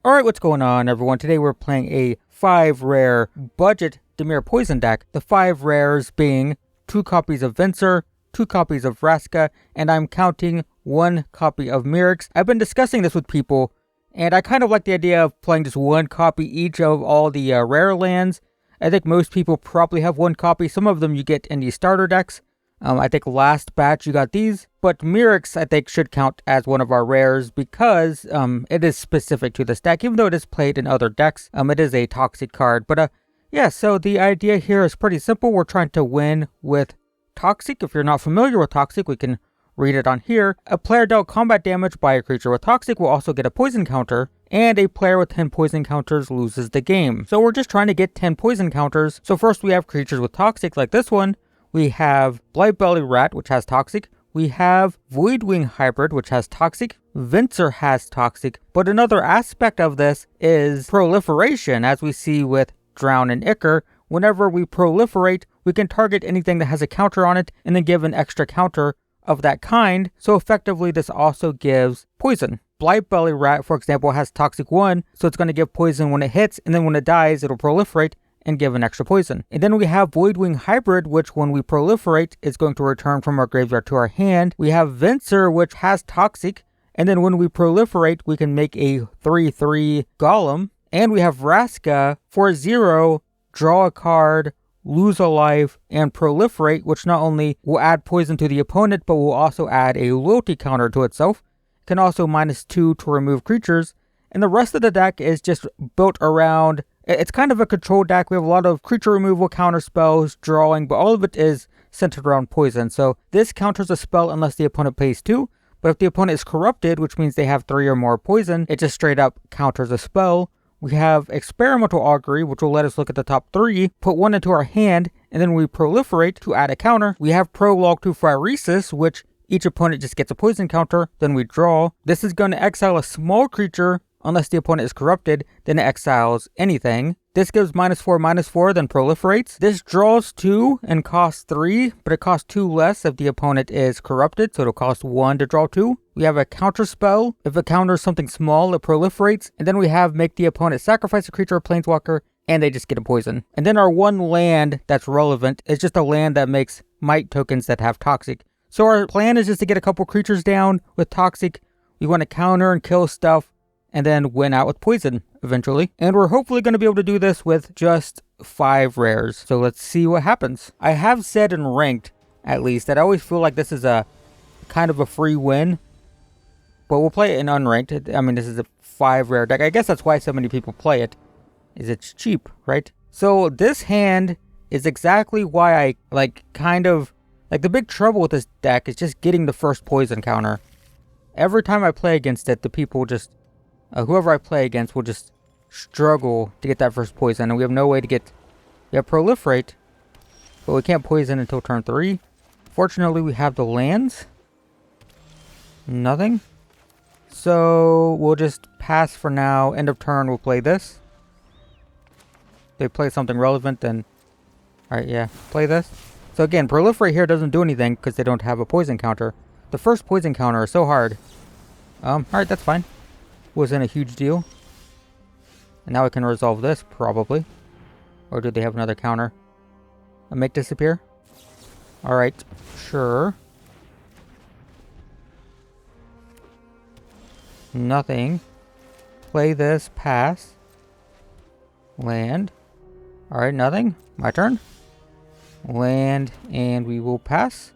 Alright, what's going on everyone? Today we're playing a 5 rare budget Dimir poison deck. The 5 rares being 2 copies of Venser, 2 copies of Vraska, and I'm counting 1 copy of Mirix. I've been discussing this with people, and I kind of like the idea of playing just 1 copy each of all the rare lands. I think most people probably have 1 copy. Some of them you get in the starter decks. I think last batch you got these, but Mirix I think should count as one of our rares because it is specific to this deck, even though it is played in other decks. It is a toxic card, but yeah, so the idea here is pretty simple. We're trying to win with Toxic. If you're not familiar with Toxic, we can read it on here. A player dealt combat damage by a creature with Toxic will also get a poison counter, and a player with 10 poison counters loses the game. So we're just trying to get 10 poison counters. So first we have creatures with Toxic like this one. We have Blightbelly Rat, which has Toxic. We have Voidwing Hybrid, which has Toxic. Venser has Toxic. But another aspect of this is proliferation, as we see with Drown and Ichor. Whenever we proliferate, we can target anything that has a counter on it and then give an extra counter of that kind. So effectively, this also gives poison. Blightbelly Rat, for example, has Toxic 1, so it's going to give poison when it hits, and then when it dies, it'll proliferate and give an extra poison. And then we have Voidwing Hybrid, which when we proliferate is going to return from our graveyard to our hand. We have Venser, which has Toxic, and then when we proliferate, we can make a 3/3 Golem. And we have Vraska for 0, draw a card, lose a life, and proliferate, which not only will add poison to the opponent, but will also add a loyalty counter to itself. It can also -2 to remove creatures. And the rest of the deck is just built around, it's kind of a control deck. We have a lot of creature removal, counter spells, drawing, but all of it is centered around poison. So this counters a spell unless the opponent pays 2. But if the opponent is corrupted, which means they have 3 or more poison, it just straight up counters a spell. We have Experimental Augury, which will let us look at the top 3, put 1 into our hand, and then we proliferate to add a counter. We have Prologue to Phyresis, which each opponent just gets a poison counter, then we draw. This is going to exile a small creature. Unless the opponent is corrupted, then it exiles anything. This gives -4/-4, then proliferates. This draws 2 and costs 3, but it costs 2 less if the opponent is corrupted, so it'll cost 1 to draw 2. We have a counter spell. If it counters something small, it proliferates. And then we have make the opponent sacrifice a creature or planeswalker, and they just get a poison. And then our one land that's relevant is just a land that makes might tokens that have Toxic. So our plan is just to get a couple creatures down with Toxic. We want to counter and kill stuff, and then win out with poison eventually. And we're hopefully going to be able to do this with just 5 rares. So let's see what happens. I have said in ranked, at least, that I always feel like this is a kind of a free win. But we'll play it in unranked. I mean, this is a 5 rare deck. I guess that's why so many people play it, is it's cheap, right? So this hand is exactly why I the big trouble with this deck is just getting the first poison counter. Every time I play against it, the people just whoever I play against will just struggle to get that first poison, and we have no way to get... We have Proliferate, but we can't poison until turn 3. Fortunately, we have the lands. Nothing. So, we'll just pass for now. End of turn, we'll play this. They play something relevant, then... Alright, yeah, play this. So again, Proliferate here doesn't do anything because they don't have a poison counter. The first poison counter is so hard. Alright, that's fine. Wasn't a huge deal. And now I can resolve this, probably. Or do they have another counter? A make disappear? Alright, sure. Nothing. Play this, pass. Land. Alright, nothing. My turn. Land, and we will pass.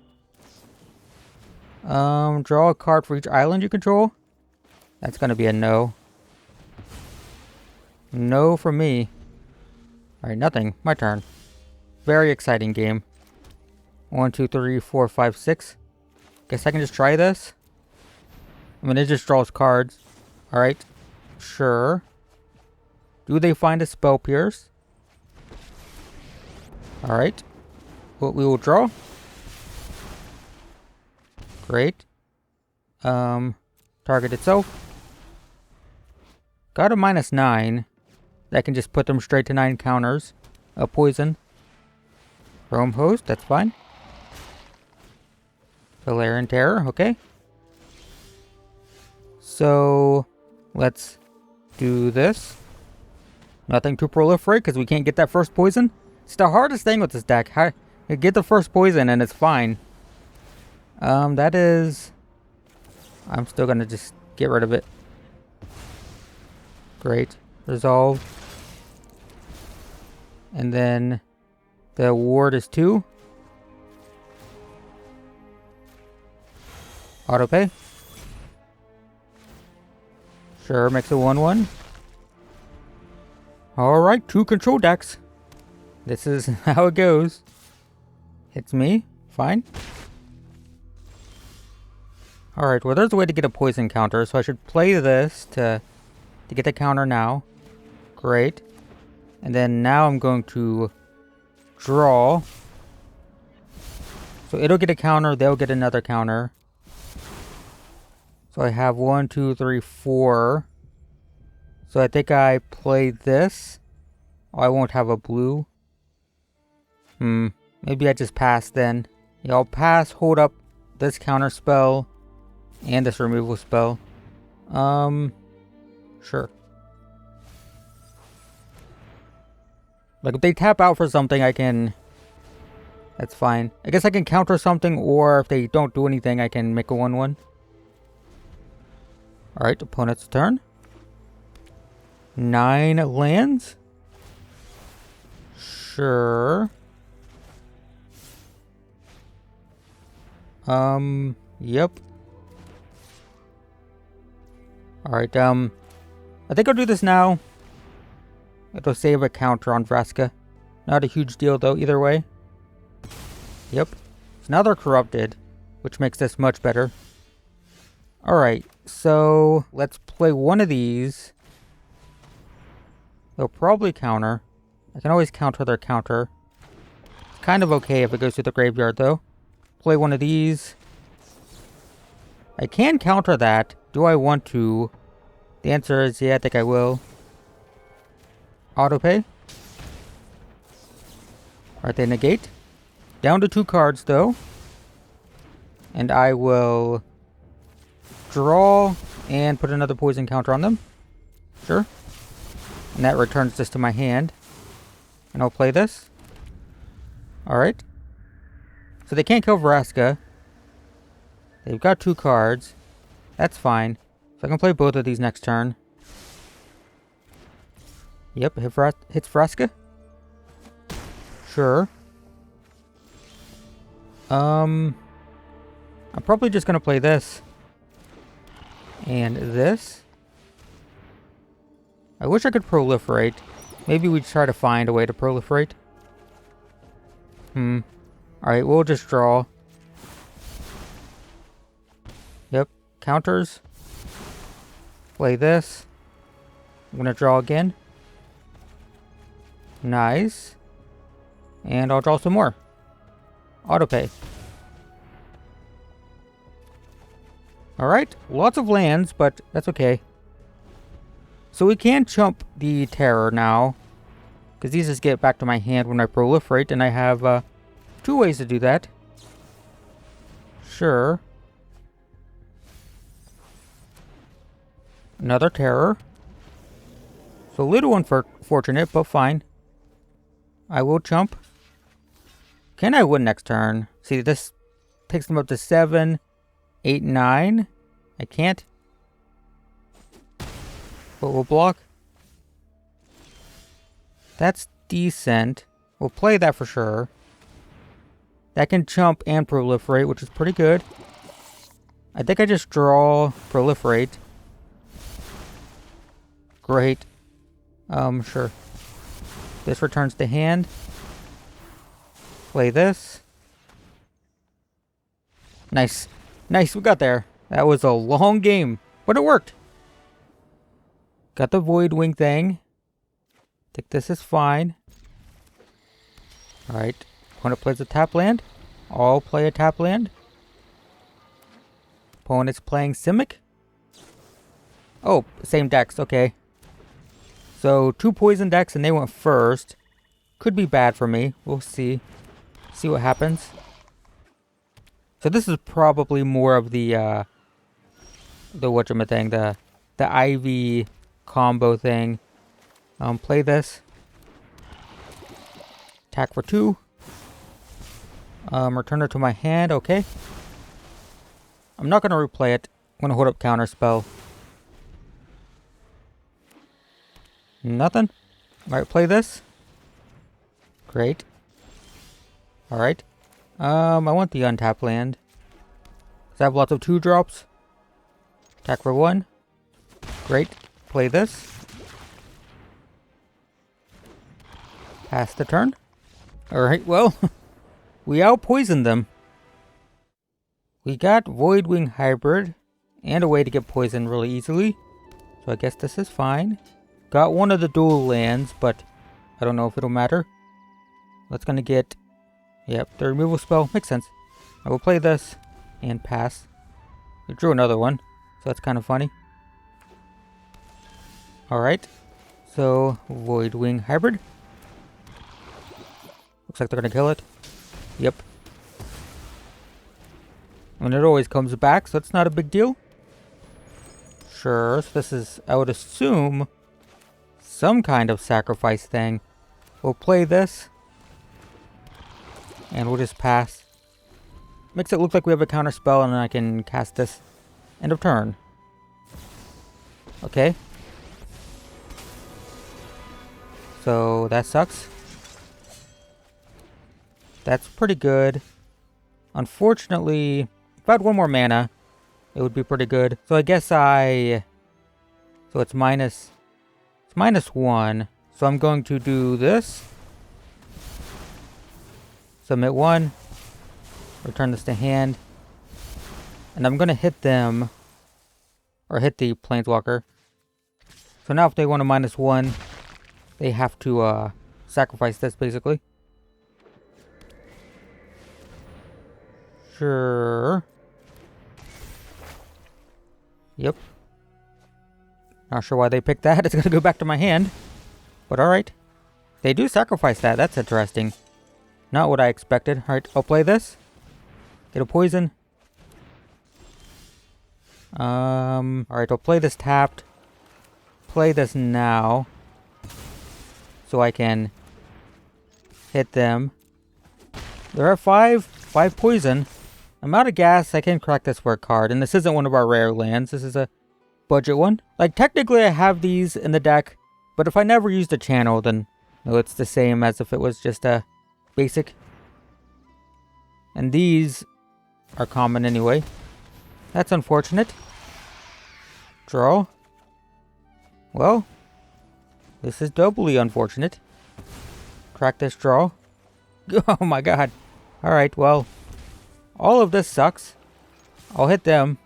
Draw a card for each island you control. That's going to be a no. No for me. Alright, nothing. My turn. Very exciting game. 1, 2, 3, 4, 5, 6. Guess I can just try this. I mean, it just draws cards. Alright. Sure. Do they find a Spell Pierce? Alright. What we will draw. Great. Target itself. Got a -9. That can just put them straight to 9 counters. A poison. Chrome Host, that's fine. Valerian Terror, okay. So, let's do this. Nothing to proliferate because we can't get that first poison. It's the hardest thing with this deck. Get the first poison and it's fine. That is... I'm still gonna just get rid of it. Great. Resolve. And then the ward is 2. Autopay. Sure, makes it 1-1. Alright, 2 control decks. This is how it goes. Hits me. Fine. Alright, well there's a way to get a poison counter, so I should play this to get the counter now. Great. And then now I'm going to draw. So it'll get a counter, they'll get another counter. So I have 1, 2, 3, 4. So I think I play this. Oh, I won't have a blue. Maybe I just pass then. Yeah, I'll pass, hold up this counter spell and this removal spell. Sure. Like if they tap out for something, I can... That's fine. I guess I can counter something, or if they don't do anything, I can make a 1-1. Alright, opponent's turn. 9 lands. Sure. Yep. Alright, I think I'll do this now. It'll save a counter on Vraska. Not a huge deal though, either way. Yep. So now they're corrupted, which makes this much better. Alright, so let's play one of these. They'll probably counter. I can always counter their counter. It's kind of okay if it goes to the graveyard though. Play one of these. I can counter that. Do I want to? The answer is yeah, I think I will. Autopay. Alright, they negate. Down to 2 cards though. And I will draw and put another poison counter on them. Sure. And that returns this to my hand. And I'll play this. Alright. So they can't kill Vraska. They've got 2 cards. That's fine. So I can play both of these next turn. Yep, hits Vraska. Sure. I'm probably just gonna play this. And this. I wish I could proliferate. Maybe we'd try to find a way to proliferate. Alright, we'll just draw. Yep, counters. Play this. I'm gonna draw again. Nice. And I'll draw some more. Autopay. Alright, lots of lands, but that's okay. So we can chump the Terror now. Because these just get back to my hand when I proliferate, and I have 2 ways to do that. Sure. Another Terror. So a little unfortunate, but fine. I will chump. Can I win next turn? See, this takes them up to 7, 8, 9. I can't. But we'll block. That's decent. We'll play that for sure. That can chump and proliferate, which is pretty good. I think I just draw, proliferate. Great. Sure. This returns to hand. Play this. Nice. Nice, we got there. That was a long game, but it worked. Got the Void Wing thing. Think this is fine. Alright. Opponent plays a tap land. I'll play a tap land. Opponent's playing Simic. Oh, same decks, okay. So 2 poison decks and they went first. Could be bad for me. We'll see. See what happens. So this is probably more of the whatchamacallit thing, the Ivy combo thing. Play this. Attack for 2. Return it to my hand. Okay. I'm not going to replay it. I'm going to hold up counter spell. Nothing. Alright, play this. Great. Alright. I want the untapped land. Does I have lots of 2-drops? Attack for 1. Great. Play this. Pass the turn. Alright, well, we out-poisoned them. We got Voidwing Hybrid and a way to get poisoned really easily. So I guess this is fine. Got one of the dual lands, but I don't know if it'll matter. That's gonna get... Yep, the removal spell. Makes sense. I will play this and pass. We drew another one, so that's kind of funny. Alright. So, Voidwing Hybrid. Looks like they're gonna kill it. Yep. And it always comes back, so it's not a big deal. Sure, so this is, I would assume, some kind of sacrifice thing. We'll play this. And we'll just pass. Makes it look like we have a counter spell and then I can cast this. End of turn. Okay. So that sucks. That's pretty good. Unfortunately, if I had one more mana, it would be pretty good. So I guess so it's minus 1. So I'm going to do this. Submit 1. Return this to hand. And I'm going to hit them. Or hit the Planeswalker. So now if they want a -1, they have to sacrifice this basically. Sure. Yep. Not sure why they picked that. It's going to go back to my hand. But alright. They do sacrifice that. That's interesting. Not what I expected. Alright, I'll play this. Get a poison. Alright, I'll play this tapped. Play this now. So I can hit them. There are 5 poison. I'm out of gas. I can crack this for a card. And this isn't one of our rare lands. This is a budget one. Like, technically I have these in the deck. But if I never used a channel, then no, it's the same as if it was just a basic. And these are common anyway. That's unfortunate. Draw. Well, this is doubly unfortunate. Crack this draw. Oh my god. Alright, well, all of this sucks. I'll hit them.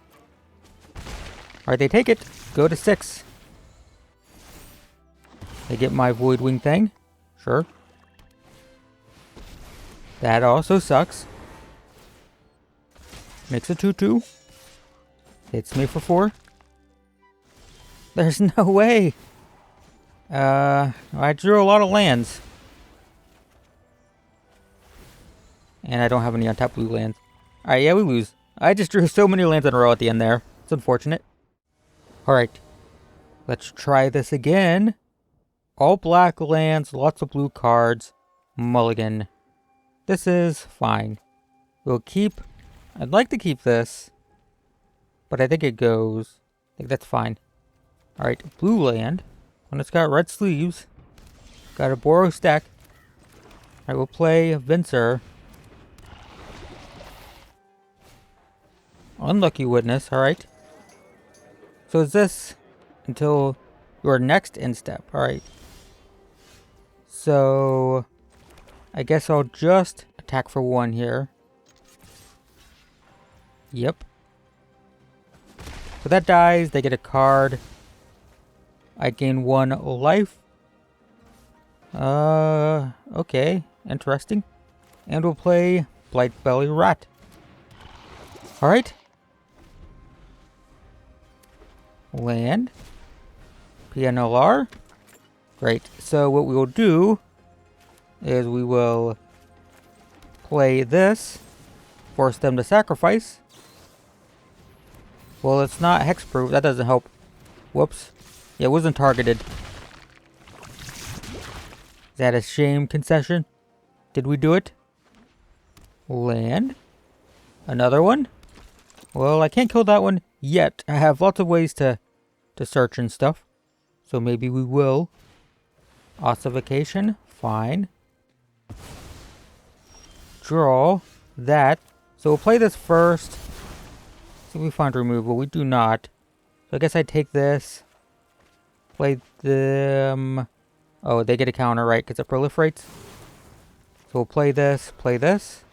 Alright, they take it. Go to 6. They get my Voidwing thing. Sure. That also sucks. Makes a 2/2. Hits me for 4. There's no way. I drew a lot of lands. And I don't have any untapped blue lands. Alright, yeah, we lose. I just drew so many lands in a row at the end there. It's unfortunate. Alright. Let's try this again. All black lands, lots of blue cards. Mulligan. This is fine. We'll keep... I'd like to keep this. But I think it goes. I think that's fine. Alright, blue land. When it's got red sleeves. Got a Boros deck. Alright, we'll play Vincer. Unlucky Witness, alright. So is this until your next end step? Alright. So I guess I'll just attack for 1 here. Yep. So that dies, they get a card. I gain 1 life. Okay. Interesting. And we'll play Blightbelly Rat. Alright. Land. PNLR. Great. So what we will do is we will play this. Force them to sacrifice. Well, it's not hexproof. That doesn't help. Whoops. Yeah, it wasn't targeted. Is that a shame concession? Did we do it? Land. Another one? Well, I can't kill that one yet. I have lots of ways to search and stuff. So maybe we will. Ossification. Fine. Draw. That. So we'll play this first. See if we find removal. We do not. So I guess I take this. Play them. Oh, they get a counter, right? Because it proliferates. So we'll play this. Play this.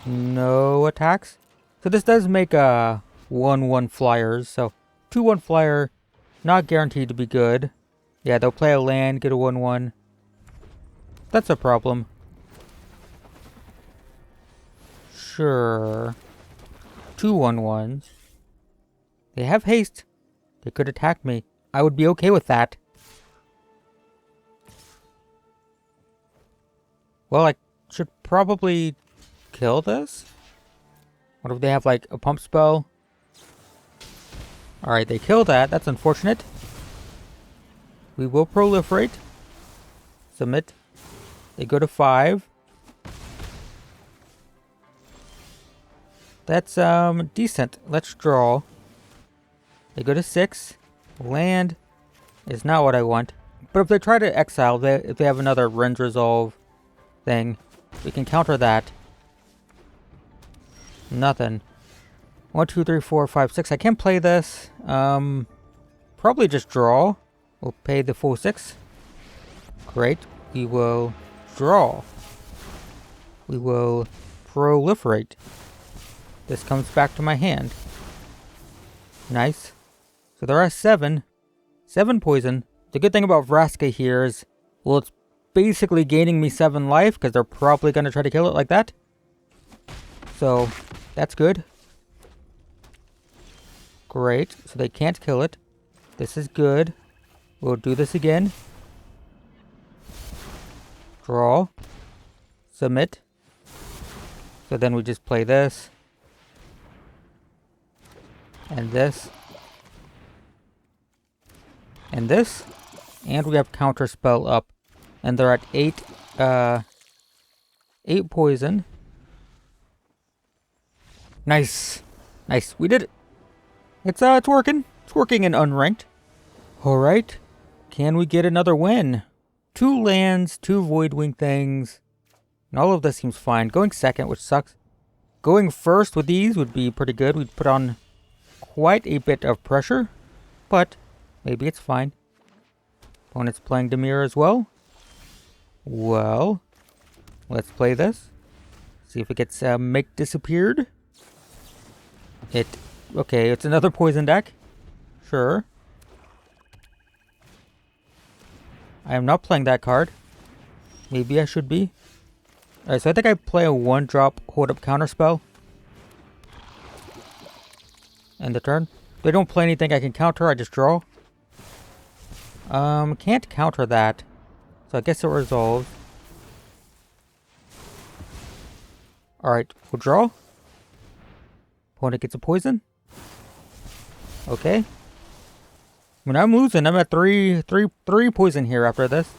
No attacks. So this does make a 1/1 flyers. So 2/1 flyer. Not guaranteed to be good. Yeah, they'll play a land, get a 1/1. That's a problem. Sure. 2/1/1s. They have haste. They could attack me. I would be okay with that. Well, I should probably kill this. What if they have like a pump spell? Alright, they kill that. That's unfortunate. We will proliferate. Submit. They go to 5. That's decent. Let's draw. They go to 6. Land is not what I want. But if they try to exile, if they have another Rend Resolve thing, we can counter that. Nothing. 1, 2, 3, 4, 5, 6. I can't play this. Probably just draw. We'll pay the full 6. Great. We will draw. We will proliferate. This comes back to my hand. Nice. So there are 7. 7 poison. The good thing about Vraska here is, well, it's basically gaining me 7 life, because they're probably going to try to kill it like that. So, that's good. Great. So they can't kill it. This is good. We'll do this again. Draw. Submit. So then we just play this. And this. And this. And we have counter spell up. And they're at 8 poison. Nice. Nice. We did it. It's working. It's working in unranked. Alright. Can we get another win? 2 lands, 2 Voidwing things. And all of this seems fine. Going second, which sucks. Going first with these would be pretty good. We'd put on quite a bit of pressure. But maybe it's fine. Opponent's playing Dimir as well. Well, let's play this. See if it gets make disappeared. Okay, it's another poison deck. Sure. I am not playing that card. Maybe I should be. Alright, so I think I play a 1-drop hold up counter spell. End the turn. If they don't play anything I can counter, I just draw. Can't counter that. So I guess it resolves. Alright, we'll draw. Opponent gets a poison. Okay. I mean, I'm losing. I'm at 3 poison here after this.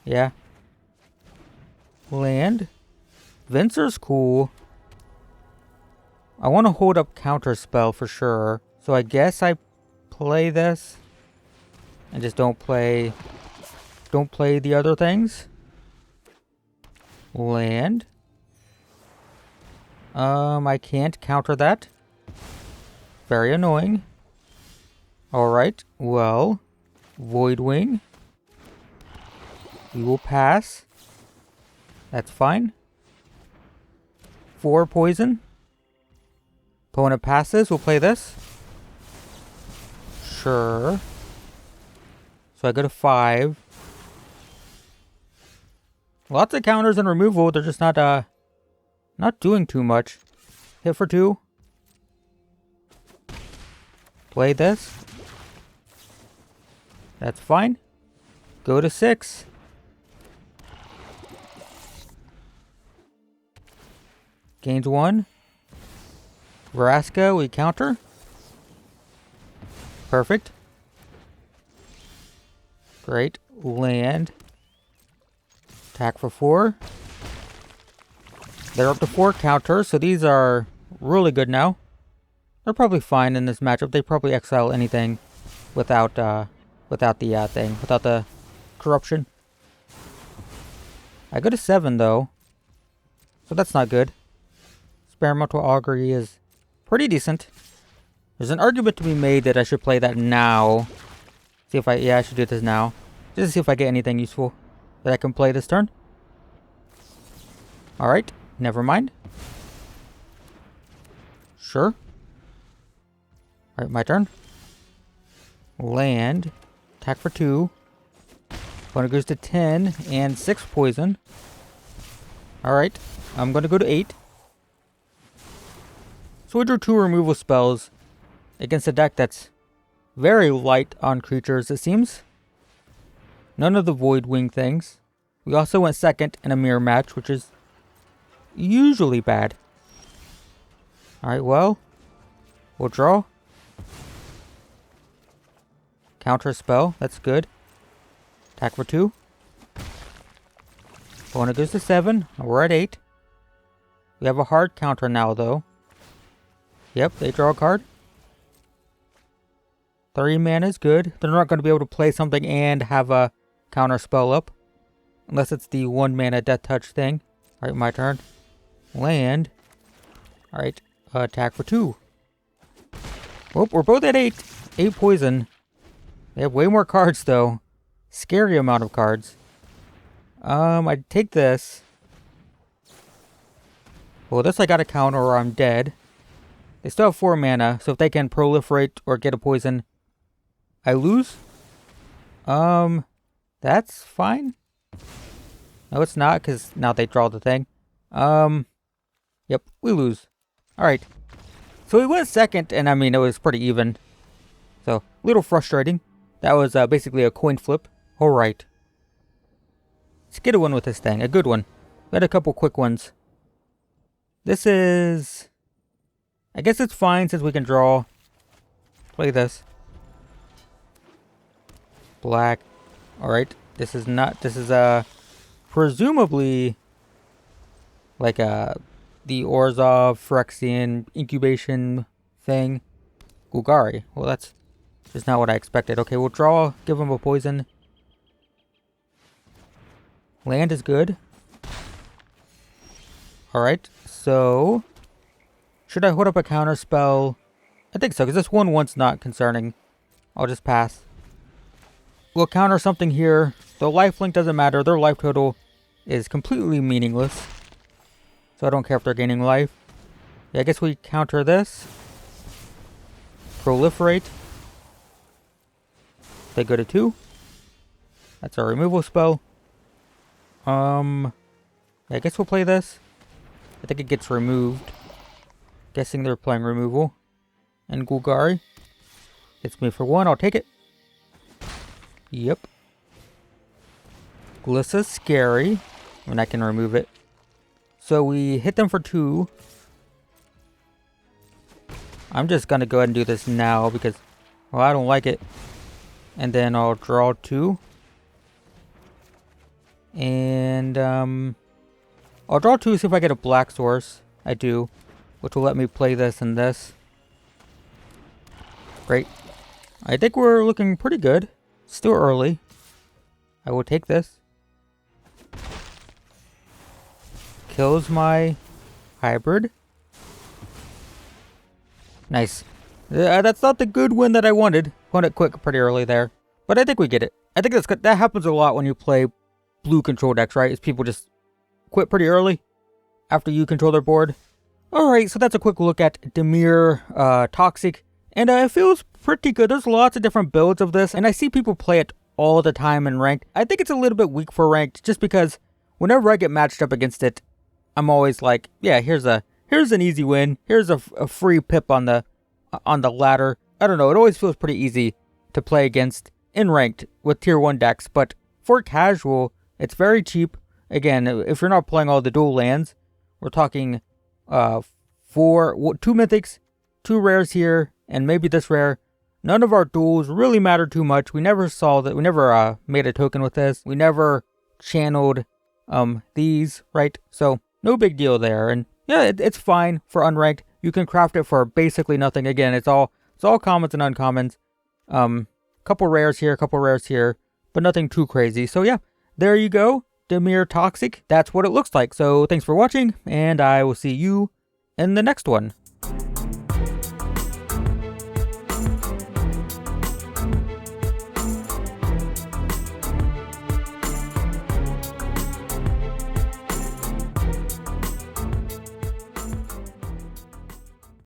Yeah. Land. Venser's cool. I want to hold up counter spell for sure. So I guess I play this. And just don't play the other things. Land. I can't counter that. Very annoying. Alright, well, Voidwing. We will pass. That's fine. 4 poison. Opponent passes, we'll play this. Sure. So I go to 5. Lots of counters and removal, they're just not doing too much. Hit for 2. Play this. That's fine. Go to 6. Gains 1. Vraska, we counter. Perfect. Great. Land. Attack for 4. They're up to 4 counters, so these are really good now. They're probably fine in this matchup. They probably exile anything without the thing, without the corruption. I go to 7 though, so that's not good. Experimental augury is pretty decent. There's an argument to be made that I should play that now. See if I should do this now, just to see if I get anything useful that I can play this turn. All right, never mind. Sure. All right, my turn. Land. Attack for 2. Opponent goes to 10 and 6 poison. Alright, I'm going to go to 8. So we drew 2 removal spells against a deck that's very light on creatures, it seems. None of the Void Wing things. We also went second in a mirror match, which is usually bad. Alright, well, we'll draw. Counter spell, that's good. Attack for 2. Opponent goes to 7. We're at 8. We have a hard counter now, though. Yep, they draw a card. 3 mana is good. They're not going to be able to play something and have a counter spell up. Unless it's the 1 mana Death Touch thing. Alright, my turn. Land. Alright, attack for 2. Oh, we're both at 8. 8 poison. They have way more cards, though. Scary amount of cards. I'd take this. Well, this I gotta counter or I'm dead. They still have 4 mana, so if they can proliferate or get a poison, I lose. That's fine. No, it's not, because now they draw the thing. Yep, we lose. Alright. So we went second, and I mean, it was pretty even. So, a little frustrating. That was basically a coin flip. Alright. Let's get a win with this thing. A good one. We had a couple quick ones. This is... I guess it's fine since we can draw. Play this. Black. Alright. This is not... This is presumably like the Orzhov Phyrexian incubation thing. Golgari. Well, that's just not what I expected. Okay, we'll draw. Give him a poison. Land is good. Alright, so... should I hold up a counter spell? I think so, because this 1/1's not concerning. I'll just pass. We'll counter something here. The lifelink doesn't matter. Their life total is completely meaningless. So I don't care if they're gaining life. Yeah, I guess we counter this. Proliferate. They go to 2. That's our removal spell. I guess we'll play this. I think it gets removed. Guessing they're playing removal. And Golgari. It's me for 1. I'll take it. Yep. Glissa's scary. When I can remove it. So we hit them for 2. I'm just gonna go ahead and do this now because, well, I don't like it. And then I'll draw 2. And I'll draw 2, see if I get a black source. I do. Which will let me play this and this. Great. I think we're looking pretty good. Still early. I will take this. Kills my hybrid. Nice. That's not the good win that I wanted. Won it quick pretty early there. But I think we get it. I think that happens a lot when you play blue control decks, right? Is people just quit pretty early after you control their board. Alright, so that's a quick look at Dimir Toxic. And it feels pretty good. There's lots of different builds of this. And I see people play it all the time in ranked. I think it's a little bit weak for ranked just because whenever I get matched up against it, I'm always like, yeah, here's an easy win. Here's a free pip on the ladder. I don't know. It always feels pretty easy to play against in ranked with tier 1 decks. But for casual, it's very cheap. Again, if you're not playing all the dual lands, we're talking 2 mythics, 2 rares here, and maybe this rare. None of our duels really mattered too much. We never saw that. We never made a token with this. We never channeled these, right? So no big deal there. And yeah, it's fine for unranked. You can craft it for basically nothing. Again, it's all commons and uncommons. Couple rares here, couple rares here, but nothing too crazy. So yeah, there you go. Dimir Toxic. That's what it looks like. So thanks for watching, and I will see you in the next one.